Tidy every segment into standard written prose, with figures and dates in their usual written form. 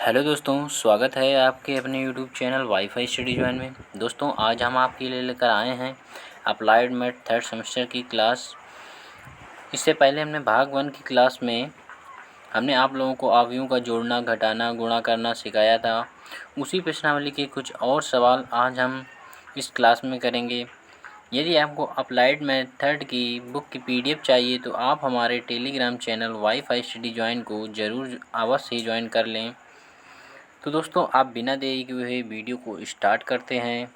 Hello दोस्तों, स्वागत है आपके अपने YouTube channel wifi study join में। दोस्तों, आज हम आपके लिए लेकर आए हैं अप्लाइड मैथ थर्ड सेमेस्टर की क्लास। इससे पहले हमने भाग 1 की क्लास में हमने आप लोगों को अवयवों का जोड़ना, घटाना, गुणा करना सिखाया था। उसी प्रश्नावली के कुछ और सवाल आज हम इस क्लास में करेंगे। यदि आपको अप्लाइड मैथ थर्ड की बुक की PDF चाहिए तो आप हमारे Telegram channel wifi study join को ज़रूर अवश्य ही ज्वाइन कर लें। तो दोस्तों, आप बिना देरी किए हुए वीडियो को स्टार्ट करते हैं।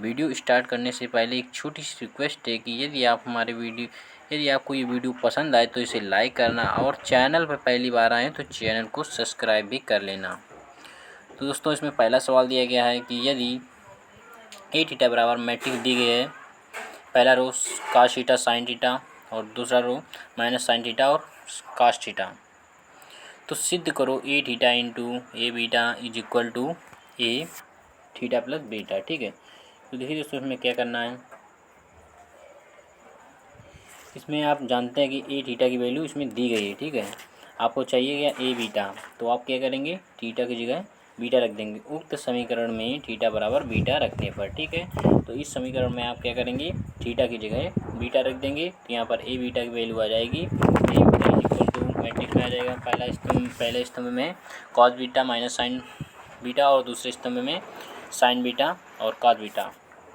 वीडियो स्टार्ट करने से पहले एक छोटी सी रिक्वेस्ट है कि यदि आपको ये वीडियो पसंद आए तो इसे लाइक करना और चैनल पर पहली बार आए तो चैनल को सब्सक्राइब भी कर लेना। तो दोस्तों, इसमें पहला सवाल दिया गया है कि यदि ए थीटा बराबर मैट्रिक्स दी गई है, पहला रो कास थीटा साइन थीटा और दूसरा रो माइनस साइन थीटा और कास थीटा, तो सिद्ध करो A theta into A beta is equal to A theta plus beta. ठीक है, तो देखिए दोस्तों, इसमें क्या करना है। इसमें आप जानते हैं कि ए थीटा की वैल्यू इसमें दी गई है। ठीक है, आपको चाहिए क्या ए बीटा, तो आप क्या करेंगे, थीटा की जगह बीटा रख देंगे उक्त समीकरण में थीटा बराबर बीटा रखने पर। ठीक है, तो इस समीकरण में आप क्या करेंगे, थीटा की जगह बीटा रख देंगे, तो यहाँ पर ए बीटा की वैल्यू आ जाएगी ए बीटा इक्वल टू मैट्रिक्स में आ जाएगा पहले स्तंभ में cos beta minus sign beta और दूसरे स्तंभ में साइन बीटा और कॉस बीटा।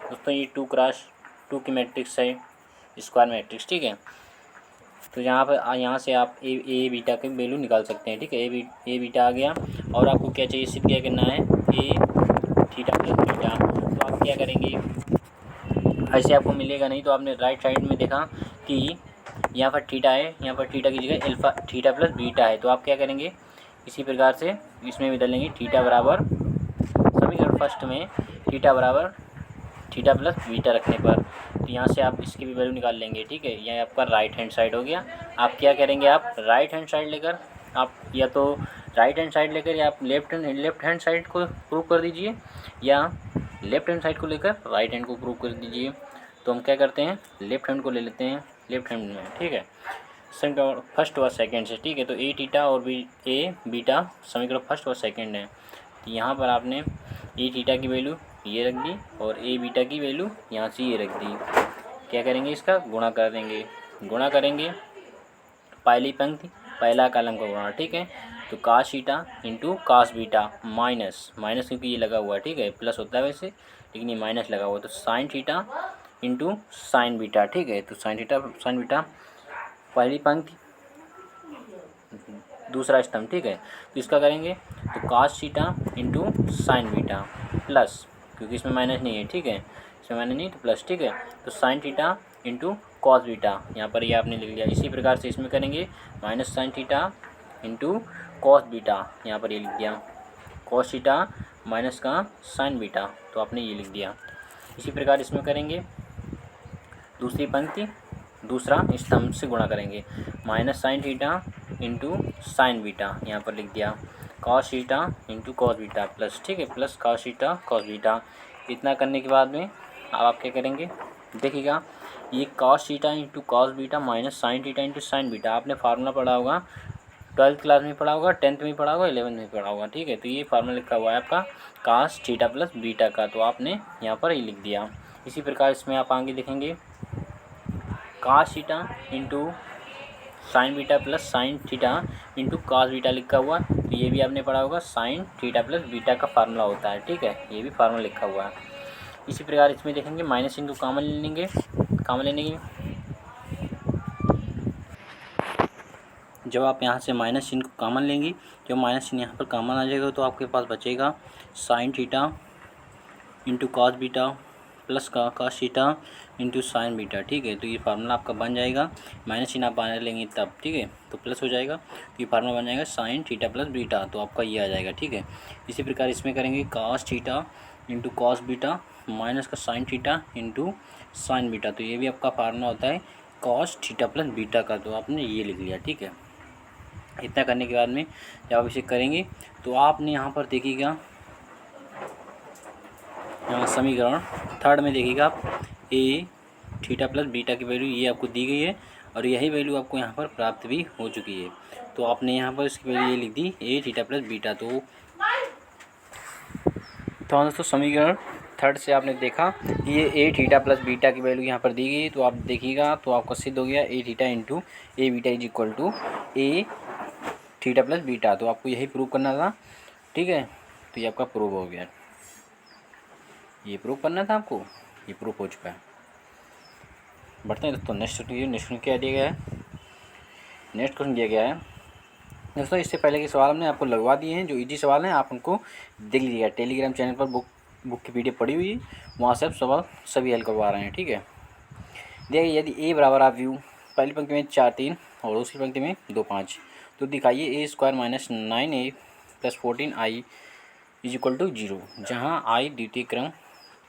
दोस्तों, ये 2x2 की मैट्रिक्स है, स्क्वायर मैट्रिक्स। ठीक है, तो यहाँ से आप ए बीटा की वैल्यू निकाल सकते हैं। ठीक है, ए बीटा आ गया और आपको क्या चाहिए, सिद्ध क्या करना है, ए थीटा प्लस बीटा। तो आप क्या करेंगे, ऐसे आपको मिलेगा नहीं, तो आपने राइट साइड में देखा कि यहाँ पर थीटा है, यहाँ पर थीटा की जगह अल्फा थीटा प्लस बीटा है, तो आप क्या करेंगे, इसी प्रकार से इसमें भी डालेंगे थीटा बराबर समीकरण फर्स्ट में थीटा बराबर थीटा प्लस बीटा रखने पर, तो यहाँ से आप इसकी भी वैल्यू निकाल लेंगे। ठीक है, यह आपका राइट हैंड साइड हो गया। आप क्या करेंगे, आप राइट हैंड साइड लेकर आप या तो राइट हैंड साइड लेकर या आप लेफ्ट हैंड साइड को प्रूव कर दीजिए या लेफ्ट हैंड साइड को लेकर राइट हैंड को प्रूव कर दीजिए। तो हम क्या करते हैं, लेफ्ट हैंड को ले लेते हैं, लेफ्ट हैंड में। ठीक है, समीकरण फर्स्ट व सेकेंड से। ठीक है, तो ए थीटा और ए बीटा समीकरण फर्स्ट व सेकेंड है, तो यहाँ पर आपने ए थीटा की वैल्यू ये रख दी और ए बीटा की वैल्यू यहाँ से ये रख दी। क्या करेंगे, इसका गुणा कर देंगे, गुणा करेंगे पहली पंक्ति पहला कॉलम का गुणा। ठीक है, तो cos theta into cos beta minus क्योंकि ये लगा हुआ है। ठीक है, प्लस होता है वैसे, लेकिन ये माइनस लगा हुआ है, तो sign theta into sine beta. ठीक है, तो साइन थीटा साइन बीटा पहली पंक्ति दूसरा स्तंभ। ठीक है, तो इसका करेंगे तो cos theta into sine beta plus, क्योंकि इसमें माइनस नहीं है। ठीक है, इसमें माइनस नहीं तो प्लस। ठीक है, तो sign theta into cos beta, यहाँ पर ये आपने लिख लिया। इसी प्रकार से इसमें करेंगे minus sign theta into cos beta, यहाँ पर ये लिख दिया कॉस थीटा माइनस का साइन बीटा, तो आपने ये लिख दिया। इसी प्रकार इसमें करेंगे दूसरी पंक्ति दूसरा स्तंभ से गुणा करेंगे, minus sign theta into sine beta, यहाँ पर लिख दिया cos theta into cos beta plus. ठीक है, plus cos theta cos beta. इतना करने के बाद में अब आप क्या करेंगे, देखिएगा ये cos theta into cos beta minus sign theta into sine beta आपने फार्मूला पढ़ा होगा, 12th क्लास में पढ़ा होगा, 10th में पढ़ा होगा, 11th में पढ़ा होगा। ठीक है, तो ये फार्मूला लिखा हुआ है आपका कॉस थीटा प्लस बीटा का, तो आपने यहाँ पर ये लिख दिया। इसी प्रकार इसमें आप आगे देखेंगे cos theta into sine beta plus sign theta into cos beta लिखा हुआ, तो ये भी आपने पढ़ा होगा, साइन थीटा प्लस बीटा का फार्मूला होता है। ठीक है, ये भी फार्मूला लिखा हुआ है। इसी प्रकार इसमें देखेंगे माइनस इनको कॉमन ले लेंगे, कॉमन लेने की जब आप यहाँ से माइनस चिन्ह को कॉमन लेंगी, जब माइनस चिन्ह यहाँ पर कॉमन आ जाएगा तो आपके पास बचेगा sine theta into cos beta plus का cos theta into sine beta. ठीक है, तो ये फार्मूला आपका बन जाएगा, माइनस चिन्ह आप बाहर लेंगे तब। ठीक है, तो प्लस हो जाएगा, तो ये फार्मूला बन जाएगा साइन थीटा प्लस बीटा, तो आपका ये आ जाएगा। ठीक है, इसी प्रकार इसमें करेंगे cos theta into cos beta minus का sine theta into sine beta, तो ये भी आपका फार्मूला होता है कॉस थीटा प्लस बीटा का, तो आपने ये लिख लिया। ठीक है, इतना करने के बाद में जब आप इसे करेंगे तो आपने यहाँ पर देखिएगा, यहाँ समीकरण थर्ड में देखिएगा आप ए थीटा प्लस बीटा की वैल्यू ये आपको दी गई है और यही वैल्यू आपको यहाँ पर प्राप्त भी हो चुकी है, तो आपने यहाँ पर इसकी वैल्यू ये लिख दी ए थीटा प्लस बीटा। तो तो हाँ दोस्तों, समीकरण थर्ड से आपने देखा कि ये ए थीटा प्लस बीटा की वैल्यू यहाँ पर दी गई, तो आप देखिएगा तो आपका सिद्ध हो गया A theta into A beta is equal to A theta plus beta. तो आपको यही प्रूव करना था, ठीक है। तो ये आपका प्रूव हो गया, ये प्रूव करना था आपको, ये प्रूव हो चुका है। बढ़ते हैं दोस्तों नेक्स्ट क्वेश्चन क्या दिया गया है। नेक्स्ट क्वेश्चन दिया गया है दोस्तों, इससे पहले के सवाल हमने आपको लगवा दिए हैं, जो इजी सवाल हैं आप उनको देख लीजिएगा। टेलीग्राम चैनल पर बुक की पीडीएफ पड़ी हुई है, वहाँ से आप सवाल सभी हल करवा रहे हैं, ठीक है। देखिए यदि ए बराबर आप व्यू पहली पंक्ति में 4 3 और दूसरी पंक्ति में 2 5, तो दिखाइए A square minus 9a plus 14i is equal to 0, जहाँ आई द्वितीय क्रम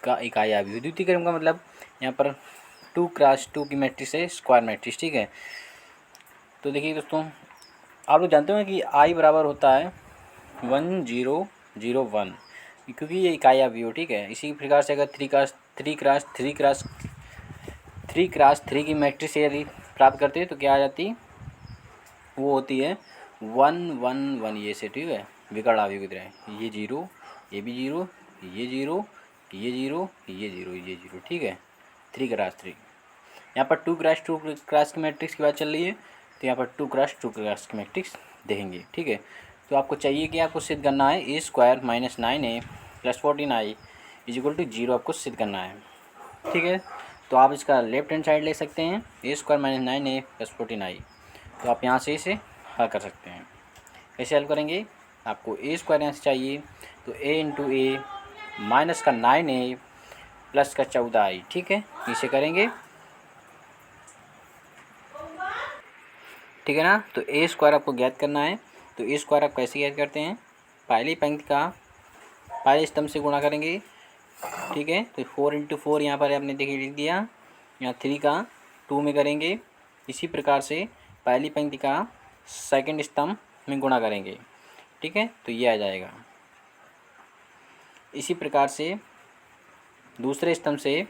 का इकाई अवयव। द्वितीय क्रम का मतलब यहाँ पर 2x2 की मैट्रिक्स है, स्क्वायर मैट्रिक्स, ठीक है। तो देखिए दोस्तों, आप लोग जानते हो कि आई बराबर होता है 1 0 0 1, क्योंकि ये इकाई अवयव, ठीक है। इसी प्रकार से अगर 3x3 की मैट्रिक्स यदि प्राप्त करते हैं तो क्या आ जाती, वो होती है 1 1 1 ये से, ठीक है। विकर्ण अवयव की तरह ये 0, ये भी 0, ये 0, ये 0, ये 0, ये 0, ठीक है। 3x3 यहाँ पर 2x2 की मैट्रिक्स की बात चल रही है, तो यहाँ पर 2x2 की मैट्रिक्स देखेंगे, ठीक है। तो आपको चाहिए कि आपको सिद्ध करना है A square minus 9a plus 14i is equal to 0, आपको सिद्ध करना है, ठीक है। तो आप इसका लेफ्ट हैंड साइड ले सकते हैं, ए square minus 9a plus 14i। तो आप यहाँ से इसे हल कर सकते हैं। कैसे हल करेंगे, आपको ए स्क्वायर यहाँ से चाहिए, तो a इंटू ए माइनस का 9a प्लस का 14i, ठीक है। इसे करेंगे, ठीक है ना। तो ए स्क्वायर आपको ज्ञात करना है, तो ए स्क्वायर आप कैसे ज्ञात करते हैं, पहली पंक्ति का पहले स्तंभ से गुणा करेंगे, ठीक है। तो 4 इंटू 4 यहाँ पर आपने देखिए लिख दिया, यहाँ 3 का 2 में करेंगे। इसी प्रकार से पहली पंक्ति का सेकंड स्तंभ में गुणा करेंगे, ठीक है। तो ये आ जाएगा। इसी प्रकार से दूसरे स्तंभ से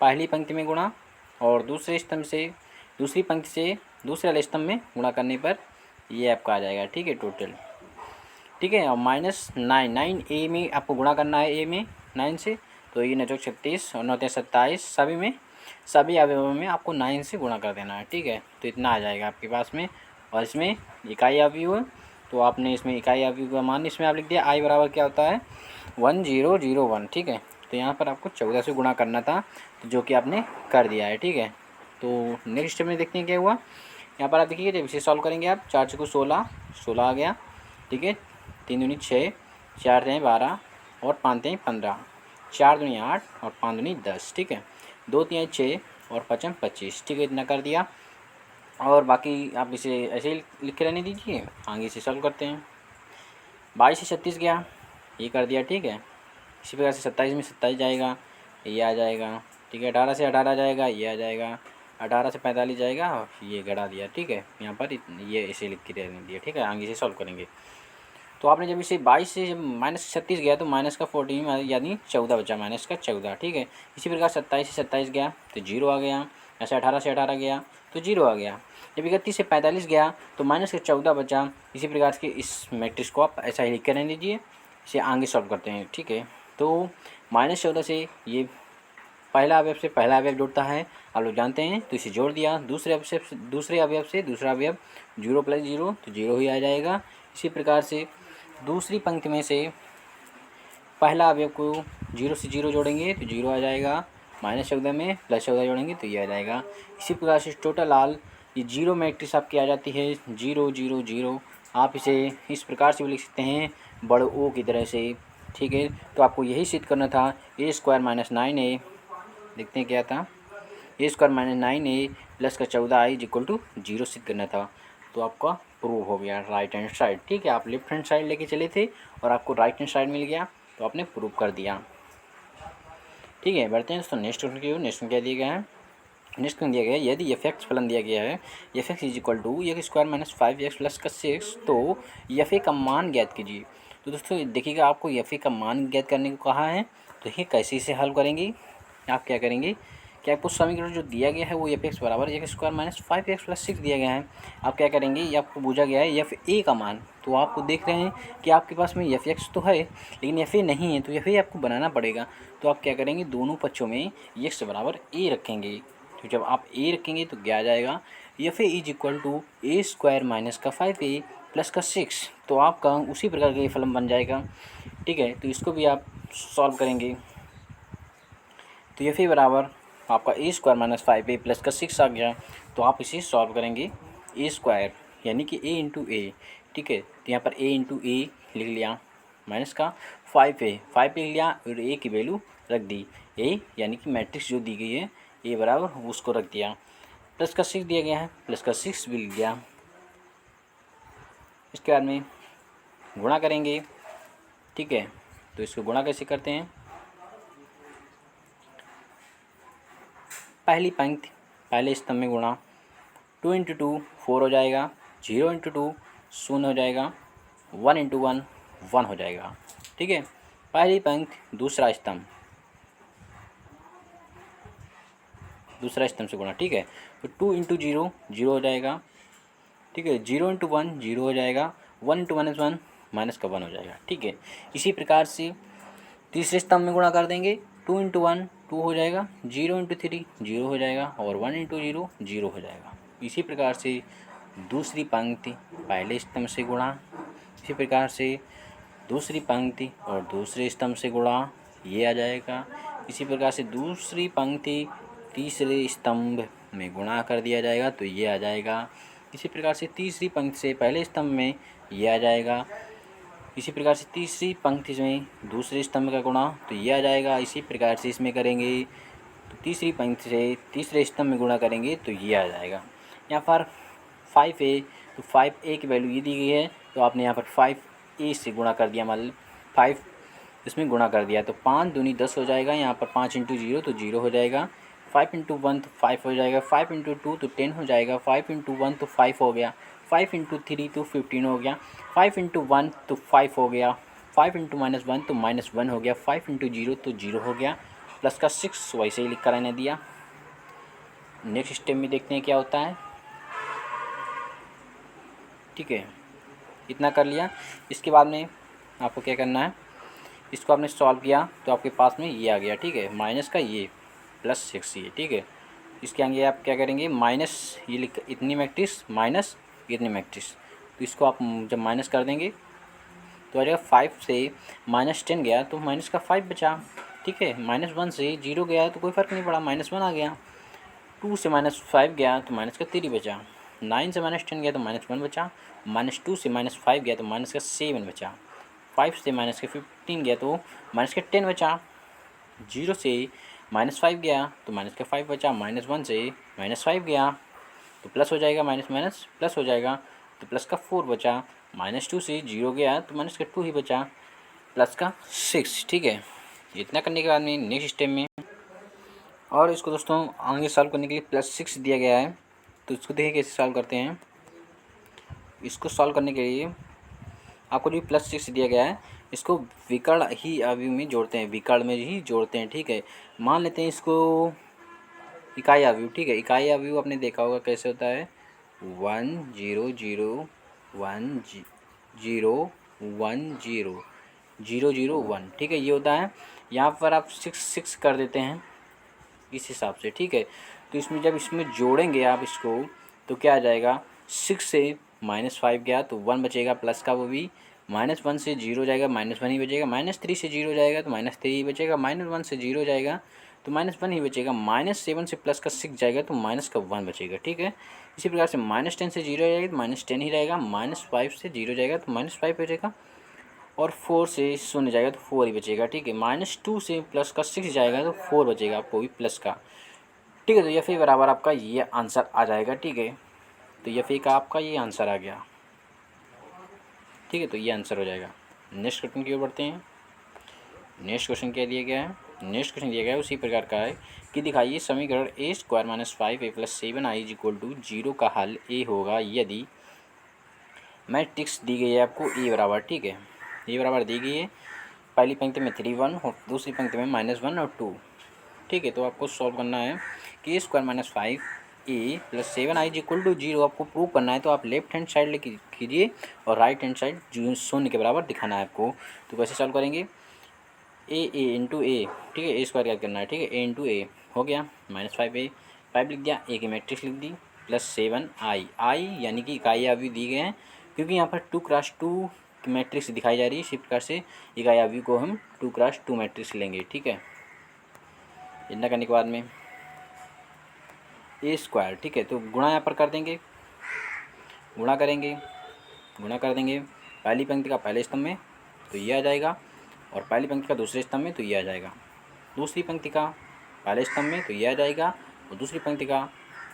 पहली पंक्ति में गुणा और दूसरे स्तंभ से दूसरी पंक्ति से दूसरे वाले स्तंभ में गुणा करने पर ये आपका आ जाएगा, ठीक है, टोटल, ठीक है। और माइनस 9 ए में आपको गुणा करना है, ए में 9 से, तो ये 9 36 और 9 27, सभी अवयवों में आपको 9 से गुणा कर देना है, ठीक है। तो इतना आ जाएगा आपके पास में। और इसमें इकाई अवयव है, तो आपने इसमें इकाई अवयव का मान इसमें आप लिख दिया, आई बराबर क्या होता है 1 0 0 1, ठीक है। तो यहाँ पर आपको 14 से गुणा करना था, तो जो कि आपने कर दिया है, ठीक है। तो नेक्स्ट स्टेप में देखते हैं क्या हुआ। यहाँ पर आप देखिए जब इसे सॉल्व करेंगे आप, 4 चौको 16 आ गया, ठीक है। 3 दूनी 6, 4 दूनी 12 और 5 दूनी 15, 4 दूनी 8 और 5 दूनी 10, ठीक है। 2 3 6 और 5 25, ठीक है। इतना कर दिया, और बाकी आप इसे ऐसे ही लिख के रहने दीजिए, आगे से सॉल्व करते हैं। 22 से 36 गया, ये कर दिया, ठीक है। इसी प्रकार से 27 में 27 जाएगा, ये आ जाएगा, ठीक है। 18 से 18 जाएगा, ये आ जाएगा। 18 से 45 जाएगा, ये गड़ा दिया, ठीक है। यहाँ पर ये ऐसे लिख के रहने दिया, ठीक है। आगे से सॉल्व करेंगे। तो आपने जब इसे 22 से जब माइनस 36 गया तो माइनस का 14 यानी 14 बचा, माइनस का 14, ठीक है। इसी प्रकार 27 से 27 गया तो 0 आ गया। ऐसे 18 से 18 गया तो 0 आ गया। जब 31 से 45 गया तो माइनस का 14 बचा। इसी प्रकार के इस मैट्रिक्स को आप ऐसा ही लिख कर रहने दीजिए, इसे आगे सॉल्व करते हैं, ठीक है। तो -14 से ये पहला अवयव से पहला अवयव जोड़ता है, आप लोग जानते हैं, तो इसे जोड़ दिया। दूसरे अवयव से दूसरा अवयव 0 + 0 तो 0 ही आ जाएगा। इसी प्रकार से दूसरी पंक्ति में से पहला अवयव को 0 से 0 जोड़ेंगे तो 0 आ जाएगा। -14 में +14 जोड़ेंगे तो ये आ जाएगा। इसी प्रकार से टोटल ऑल ये 0 मैट्रिक्स आपकी आ जाती है 0 0 0। आप इसे इस प्रकार से भी लिख सकते हैं, बड़े ओ की तरह से, ठीक है। तो आपको यही सिद्ध करना था, a² - 9a, देखते हैं क्या था, a² - 9a प्लस का 14i = 0 सिद्ध करना था। तो आपका प्रूव हो गया राइट हैंड साइड, ठीक है। आप लेफ्ट हैंड साइड लेके चले थे और आपको राइट हैंड साइड मिल गया, तो आपने प्रूव कर दिया, ठीक है। बढ़ते हैं दोस्तों नेक्स्ट क्वेश्चन की ओर। नेक्स्ट क्या दिया गया है, नेक्स्ट क्वेश्चन दिया गया है, यदि f(x) फलन दिया गया है f(x) = x² - 5x प्लस का 6, तो f(a) का मान ज्ञात कीजिए। तो दोस्तों देखिएगा, आपको f(a) का मान ज्ञात करने को कहा है, तो ये कैसे इसे हल करेंगे। आप क्या करेंगे कि आपको समीकरण जो दिया गया है वो एफ एक्स बराबर एक्स स्क्वायर माइनस 5x + 6 दिया गया है। आप क्या करेंगे, ये आपको पूछा गया है एफ ए का मान, तो आपको देख रहे हैं कि आपके पास में एफ एक्स तो है लेकिन एफ ए नहीं है, तो एफ ए आपको बनाना पड़ेगा। तो आप क्या करेंगे, दोनों पक्षों में एक्स बराबर ए रखेंगे। तो जब आप ए रखेंगे तो क्या आ जाएगा, F A is equal to A square minus का 5a प्लस का 6। तो आपका उसी प्रकार का ये फलन बन जाएगा। ठीक है, तो इसको भी आप सॉल्व करेंगे तो एफ ए बराबर आपका ए स्क्वायर माइनस 5a प्लस का 6 आ गया। तो आप इसे सॉल्व करेंगे ए स्क्वायर यानी कि ए इंटू ए। ठीक है, तो यहाँ पर ए इंटू ए लिख लिया माइनस का 5a 5 लिख लिया और ए की वैल्यू रख दी, ए यानी कि मैट्रिक्स जो दी गई है ए बराबर उसको रख दिया, प्लस का 6 दिया गया है प्लस का 6 भी लिख दिया। इसके बाद में गुणा करेंगे। ठीक है, तो इसको गुणा कैसे करते हैं, पहली पंक्ति पहले स्तंभ में गुणा, 2 × 2 4 हो जाएगा, 0 × 2 0 हो जाएगा, 1 × 1 1 हो जाएगा। ठीक है, पहली पंक्ति दूसरा स्तंभ से गुणा। ठीक है, तो 2 × 0 0 हो जाएगा। ठीक है, 0 × 1 0 हो जाएगा, 1 × -1 माइनस का 1 हो जाएगा। ठीक है, इसी प्रकार से तीसरे स्तंभ में गुणा कर देंगे, 2 × 1 2 हो जाएगा, 0 × 3 0 हो जाएगा और 1 × 0 0 हो जाएगा। इसी प्रकार से दूसरी पंक्ति पहले स्तंभ से गुणा, इसी प्रकार से दूसरी पंक्ति और दूसरे स्तंभ से गुणा, ये आ जाएगा। इसी प्रकार से दूसरी पंक्ति तीसरे स्तंभ में गुणा कर दिया जाएगा तो ये आ जाएगा। इसी प्रकार से तीसरी पंक्ति से पहले स्तंभ में ये आ जाएगा। इसी प्रकार से तीसरी पंक्ति में दूसरे स्तंभ का गुणा तो ये आ जाएगा। इसी प्रकार से इसमें करेंगे तो तीसरी पंक्ति से तीसरे स्तंभ में गुणा करेंगे तो ये आ जाएगा। यहाँ पर 5a, तो 5a की वैल्यू ये दी गई है तो आपने यहाँ पर 5a से गुणा कर दिया, मतलब 5 इसमें गुणा कर दिया तो 5 दूनी 10 हो जाएगा। यहाँ पर 5 × 0 तो 0 हो जाएगा, 5 × 1 तो 5 हो जाएगा, 5 × 2 तो 10 हो जाएगा, 5 × 1 तो 5 हो गया, 5 × 3 तो 15 हो गया, 5 × 1 तो 5 हो गया, 5 × -1 तो -1 हो गया, 5 × 0 तो 0 हो गया, प्लस का 6 वैसे ही लिख कर आने दिया। नेक्स्ट स्टेप में देखते हैं क्या होता है। ठीक है, इतना कर लिया। इसके बाद में आपको क्या करना है, इसको आपने सॉल्व किया तो आपके पास में ये आ गया। ठीक है, माइनस का ये प्लस 6 ये। ठीक है, इसके आगे आप क्या करेंगे, माइनस ये लिख इतनी मैट्रिक्स माइनस इतनी मैट्रिक्स, तो इसको आप जब माइनस कर देंगे तो आ जाएगा 5 से -10 गया तो माइनस का 5 बचा। ठीक है, -1 से 0 गया तो कोई फ़र्क नहीं पड़ा, -1 आ गया। 2 से -5 गया तो माइनस का 3 बचा, 9 से -10 गया तो -1 बचा, -2 से -5 गया तो माइनस का 7 बचा, 5 से -15 गया तो माइनस का 10 बचा, 0 से -5 गया तो माइनस का 5 बचा, -1 से -5 गया तो प्लस हो जाएगा, माइनस माइनस प्लस हो जाएगा तो प्लस का 4 बचा, -2 से 0 गया तो माइनस का 2 ही बचा, प्लस का 6। ठीक है, इतना करने के बाद में नेक्स्ट स्टेप में और इसको दोस्तों आगे सॉल्व करने के लिए +6 दिया गया है तो इसको देखिए कैसे सॉल्व करते हैं। इसको सॉल्व करने के लिए आपको जो +6 दिया गया है इसको विकर्ण ही अवयव में जोड़ते हैं, विकर्ण में ही जोड़ते हैं। ठीक है, मान लेते हैं इसको इकाई अवयव। ठीक है, इकाई अवयव आपने देखा होगा कैसे होता है, 1 0 0 1 0 1 0 0 0 1। ठीक है, ये होता है। यहाँ पर आप 6 6 कर देते हैं इस हिसाब से। ठीक है, तो इसमें जब इसमें जोड़ेंगे आप इसको तो क्या आ जाएगा, 6 से -5 गया तो 1 बचेगा प्लस का, वो भी -1 से 0 जाएगा -1 ही बचेगा, -3 से 0 जाएगा तो -3 ही बचेगा, -1 से 0 जाएगा तो -1 ही बचेगा, -7 से प्लस का 6 जाएगा तो माइनस का 1 बचेगा। ठीक है, इसी प्रकार से -10 से 0 जाएगा तो -10 ही रहेगा, -5 से 0 जाएगा तो -5 बचेगा और 4 से 0 जाएगा तो 4 ही बचेगा। ठीक है, -2 से प्लस का 6 जाएगा तो 4 बचेगा आपको भी प्लस का। ठीक है, तो एफ ए बराबर आपका ये आंसर आ जाएगा। ठीक है, तो एफ ए का आपका ये आंसर आ गया। ठीक है, तो ये आंसर हो जाएगा। नेक्स्ट क्वेश्चन की ओर बढ़ते हैं। नेक्स्ट क्वेश्चन क्या दिया गया है, नेक्स्ट क्वेश्चन दिया गया है उसी प्रकार का है कि दिखाइए समीकरण a² - 5a + 7i = 0 का हल a होगा यदि मैट्रिक्स दी गई है आपको a बराबर। ठीक है, a बराबर दी गई है, पहली पंक्ति में 3 1 और दूसरी पंक्ति में -1 और 2। ठीक है। तो आपको सॉल्व करना है कि square minus 5a plus 7i is equal to 0 आपको प्रूव करना है। तो आप लेफ्ट हैंड साइड लेके कीजिए और राइट हैंड साइड शून्य के बराबर दिखाना है आपको। तो कैसे सॉल्व करेंगे, ए इंटू ए, ठीक है, ए स्क्वायर याद करना है, ठीक है, ए इंटू ए हो गया माइनस 5a, 5 लिख दिया, ए की मैट्रिक्स लिख दी प्लस 7i, आई यानी कि इकाई अवयव दी गए हैं क्योंकि यहाँ पर 2x2 मैट्रिक्स दिखाई जा रही है। इसी प्रकार से इकाई अवयव को हम 2x2 मैट्रिक्स लेंगे, ठीक है। इतना करने के बाद में ए स्क्वायर, ठीक है, तो गुणा यहाँ पर कर देंगे, गुणा करेंगे, गुणा कर देंगे पहली पंक्ति का पहले स्तंभ में तो ये आ जाएगा और पहली पंक्ति का दूसरे स्तंभ में तो ये आ जाएगा, दूसरी पंक्ति का पहले स्तंभ में तो ये आ जाएगा और दूसरी पंक्ति का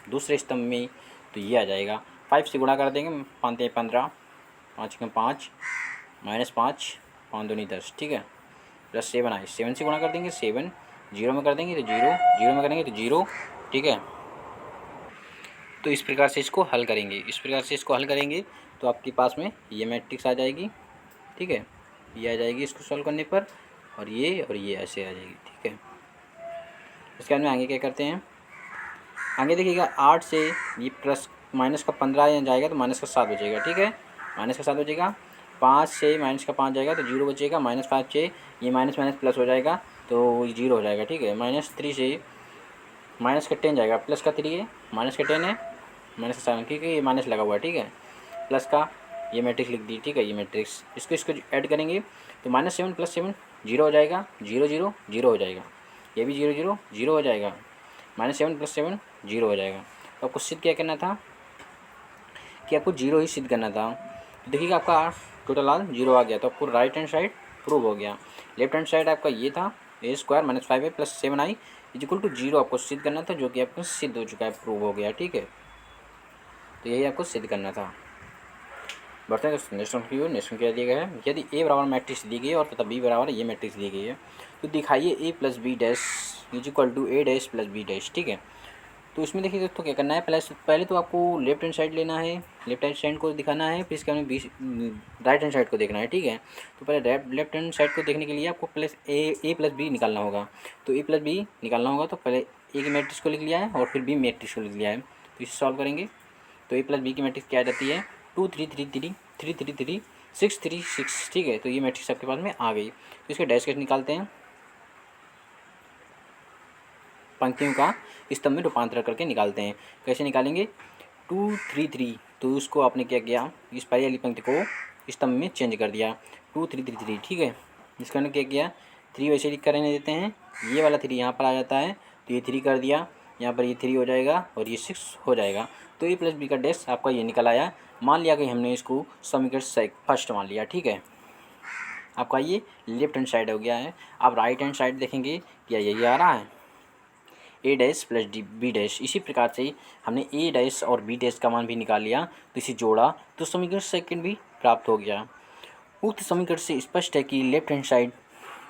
दूसरे स्तंभ में तो ये आ जाएगा। 5 से गुणा कर देंगे, 5 15, 5 में 5 माइनस 5, 5 दूनी 10, ठीक है, प्लस 7i, 7 से गुणा कर देंगे 7, 0 में कर देंगे तो 0, 0 में करेंगे तो 0, ठीक है। तो इस प्रकार से इसको हल करेंगे, इस प्रकार से इसको हल करेंगे तो आपके पास में ये मैट्रिक्स आ जाएगी, ठीक है, ये आ जाएगी इसको सॉल्व करने पर और ये ऐसे आ जाएगी, ठीक है। इसके बाद में आगे क्या करते हैं, आगे देखिएगा 8 से ये प्लस माइनस का 15 जाएगा तो माइनस का 7 बचेगा, ठीक है, माइनस का 7 बचेगा। 5 से माइनस का 5 जाएगा तो 0 बचेगा, माइनस 5 से ये माइनस माइनस प्लस हो जाएगा तो 0 हो जाएगा, ठीक है। माइनस 3 से माइनस का 10 जाएगा, प्लस का 3 है, माइनस का 10 है, माइनस का 7, ठीक है, ये माइनस लगा हुआ है, ठीक है, प्लस का ये मैट्रिक्स लिख दी, ठीक है, ये मैट्रिक्स इसको ऐड करेंगे तो -7 + 7 0 हो जाएगा, 0 0 0 हो जाएगा, ये भी 0 0 0 हो जाएगा, -7 + 7 0 हो जाएगा। तो आपको सिद्ध क्या करना था कि आपको 0 ही सिद्ध करना था। तो देखिएगा आपका टोटल आल 0 आ गया, तो आपको राइट हैंड साइड प्रूव हो गया। लेफ्ट हैंड साइड आपका ये था a square minus 5a plus 7i is equal to 0 आपको सिद्ध करना था, जो कि आपको सिद्ध हो चुका है, प्रूव हो गया, ठीक है। तो यही आपको सिद्ध करना था। बढ़ते हैं दोस्तों नेक्स्ट की ओर। नेक्स्ट क्या दिया गया है, यदि ए बराबर मैट्रिक्स दी गई है और तथा बी बराबर ये मैट्रिक्स दी गई है तो दिखाइए A plus B dash is equal to A dash plus B dash, ठीक है। तो इसमें देखिए दोस्तों क्या करना है, पहले तो आपको लेफ्ट हैंड साइड लेना है, लेफ्ट हैंड साइड को दिखाना है, फिर इसके बी राइट हैंड साइड को देखना है, ठीक है। तो पहले लेफ्ट हैंड साइड को देखने के लिए आपको प्लस ए प्लस बी निकालना होगा। तो ए प्लस बी निकालना होगा तो पहले ए की मैट्रिक्स को लिख लिया है और फिर बी मैट्रिक्स को लिख लिया है। तो इसे सॉल्व करेंगे तो ए प्लस बी की मैट्रिक्स क्या आ जाती है, 2 3 3 3 3 3 3 6 3 6, ठीक है। तो ये मैट्रिक्स आपके पास में आ गई। तो इसके डैश कैसे निकालते हैं, पंक्तियों का स्तंभ में रूपांतर करके निकालते हैं। कैसे निकालेंगे, 2 3 3, तो उसको आपने क्या किया, इस पहली वाली पंक्ति को स्तंभ में चेंज कर दिया, 2 3 3 3, ठीक है। इसका हमने क्या किया, 3 वैसे लिख कर रहने देते हैं, ये वाला 3 यहाँ पर आ जाता है तो ये 3 कर दिया, यहाँ पर ये 3 हो जाएगा और ये 6 हो जाएगा। तो ए प्लस बी का डैश आपका ये निकल आया। मान लिया कि हमने इसको समीकरण फर्स्ट मान लिया, ठीक है। आपका ये लेफ्ट हैंड साइड हो गया है। आप राइट हैंड साइड देखेंगे क्या यही आ रहा है, A dash plus D B dash. इसी प्रकार से हमने ए डैश और बी डैश का मान भी निकाल लिया, तो इसे जोड़ा तो समीकरण सेकंड भी प्राप्त हो गया। उक्त समीकरण से स्पष्ट है कि लेफ्ट हैंड साइड,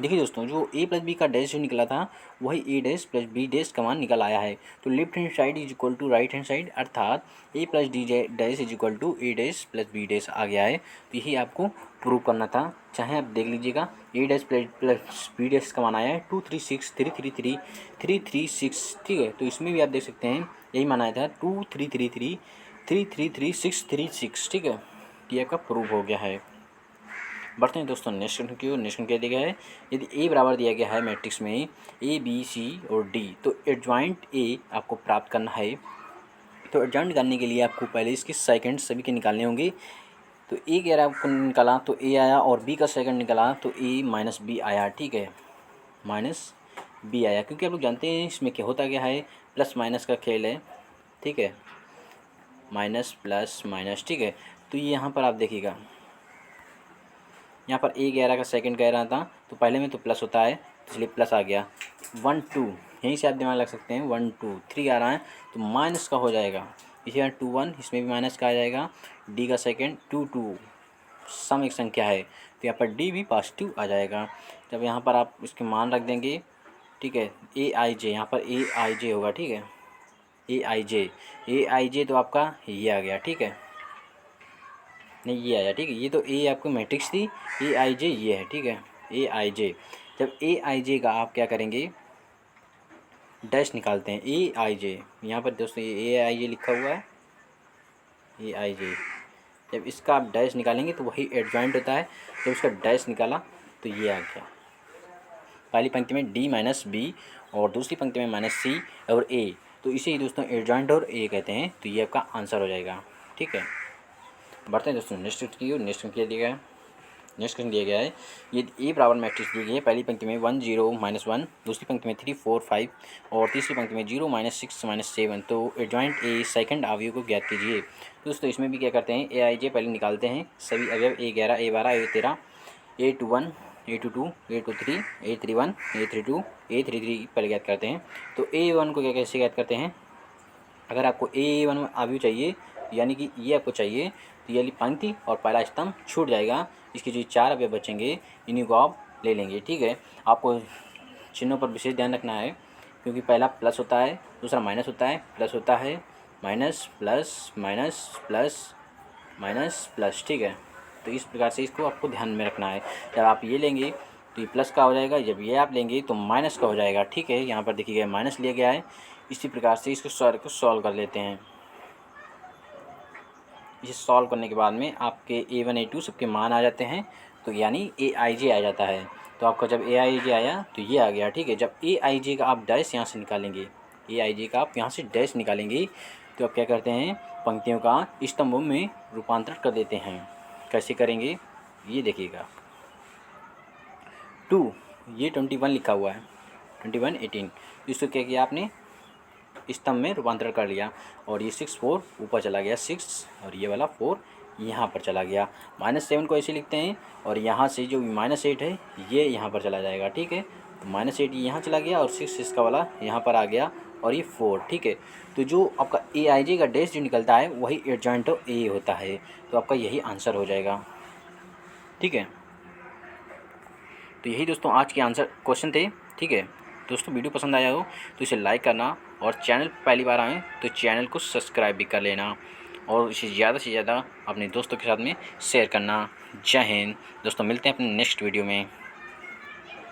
देखिए दोस्तों, जो ए प्लस बी का डैश जो निकला था वही A dash plus B dash का मान निकल आया है। तो left hand side is equal to right hand side, अर्थात A plus D dash is equal to A dash plus B dash आ गया है। तो यही आपको प्रूव करना था। चाहे आप देख लीजिएगा, ए डैश प्लस बी डैश का मान आया है 2 3 6 3 3 3 3 3 6, ठीक है। तो इसमें भी आप देख सकते हैं यही मान आया था 2 3 3 3 3 3 3 6 3 6, ठीक है। ये आपका प्रूव हो गया है। बढ़ते हैं दोस्तों नेक्स्ट की ओर। नेक्स्ट क्या दिया गया है, यदि ए बराबर दिया गया है मैट्रिक्स में ए बी सी और डी, तो एडजॉइंट ए आपको प्राप्त करना है। तो एडजॉइंट करने के लिए आपको पहले इसके सेकंड सभी के निकालने होंगे। तो ए कह रहा है आपको निकाला तो ए आया और बी का सेकंड निकाला तो ए माइनस बी आया, ठीक है, माइनस बी आया। क्योंकि आप लोग जानते हैं इसमें क्या होता क्या है, प्लस माइनस का खेल है, ठीक है, माइनस प्लस माइनस, ठीक है। तो ये यहाँ पर आप देखिएगा, यहाँ पर ए 11 का सेकंड कह रहा था तो पहले में तो प्लस होता है इसलिए प्लस आ गया, 1 2, यहीं से आप दिमाग लग सकते हैं, 1 2 3 आ रहा है तो माइनस का हो जाएगा, इसी यहाँ 2 1, इसमें भी माइनस का आ जाएगा। डी का सेकंड 2 2, सम एक संख्या है तो यहाँ पर डी भी पॉजिटिव आ जाएगा। जब यहाँ पर आप इसके मान रख देंगे, ठीक है, ए आई जे, यहाँ पर ए आई जे होगा, ठीक है, ए आई जे तो आपका ये आ गया, ठीक है, नहीं ये आया, ठीक है। ये तो ए आपको मैट्रिक्स थी, ए आई जे ये है, ठीक है, ए आई जे। जब ए आई जे का आप क्या करेंगे, डैश निकालते हैं ए आई जे। यहाँ पर दोस्तों ये ए आई जे लिखा हुआ है, ए आई जे। जब इसका आप डैश निकालेंगे तो वही एडजॉइंट होता है। जब इसका डैश निकाला तो ये आ गया। पहली पंक्ति में डी माइनस बी और दूसरी पंक्ति में माइनस सी और ए, तो इसे ही दोस्तों एडजॉइंट और ए कहते हैं। तो ये आपका आंसर हो जाएगा। ठीक है, बढ़ते हैं दोस्तों नेक्स्ट की। नेक्स्ट क्या दिया गया है? नेक्स्ट क्वेश्चन दिया गया है, ये ए बराबर मैट्रिक्स दी गई है। पहली पंक्ति में 1 0 -1, दूसरी पंक्ति में 3 4 5 और तीसरी पंक्ति में 0 -6 -7। तो एडजॉइंट ए सेकंड अवयव को ज्ञात कीजिए। दोस्तों इसमें भी क्या करते हैं, ए आई जे पहले निकालते हैं। सभी अवयव A11 A12 A13 A21 A22 A23 A31 A32 A33 पहले ज्ञात करते हैं। तो A1 को क्या कैसे ज्ञात करते हैं? अगर आपको A1 अवयव चाहिए, यानी कि ये आपको चाहिए, तो ये वाली पंक्ति और पहला स्तंभ छूट जाएगा। इसके जो 4 अवयव बचेंगे इन्हीं को आप ले लेंगे। ठीक है, आपको चिन्हों पर विशेष ध्यान रखना है, क्योंकि पहला प्लस होता है, दूसरा माइनस होता है, प्लस होता है, minus plus minus plus minus plus. ठीक है, तो इस प्रकार से इसको आपको ध्यान में रखना है। जब आप ये लेंगे तो ये प्लस का हो जाएगा, जब ये आप लेंगे तो माइनस का हो जाएगा। ठीक है, यहाँ पर देखिए माइनस लिया गया है। इसी प्रकार से इसको सॉल्व कर लेते हैं। इसे सॉल्व करने के बाद में आपके A1 A2 सबके मान आ जाते हैं, तो यानी ए आई जे आ जाता है। तो आपका जब ए आई जे आया तो ये आ गया। ठीक है, जब ए आई जे का आप डैश यहाँ से निकालेंगे, ए आई जे का आप यहाँ से डैश निकालेंगे, तो आप क्या करते हैं, पंक्तियों का स्तंभों में रूपांतरण कर देते हैं। कैसे करेंगे ये देखिएगा। 2 ये 21 लिखा हुआ है, 21 18, इसको क्या किया आपने, स्तंभ में रूपांतरण कर लिया। और ये 6 4 ऊपर चला गया 6, और ये वाला 4 यहाँ पर चला गया। -7 को ऐसे लिखते हैं, और यहाँ से जो -8 है ये यहाँ पर चला जाएगा। ठीक है, तो -8 यहाँ चला गया और 6 इसका वाला यहाँ पर आ गया, और ये 4। ठीक है, तो जो आपका ए आई जे का डैश जो निकलता है वही एडजॉइंट ए होता है। तो आपका यही आंसर हो जाएगा। ठीक है, तो यही दोस्तों आज के आंसर क्वेश्चन थे। ठीक है दोस्तों, वीडियो पसंद आया हो तो इसे लाइक करना, और चैनल पहली बार आएँ तो चैनल को सब्सक्राइब भी कर लेना, और इसे ज़्यादा से ज़्यादा अपने दोस्तों के साथ में शेयर करना। जय हिंद दोस्तों, मिलते हैं अपने नेक्स्ट वीडियो में।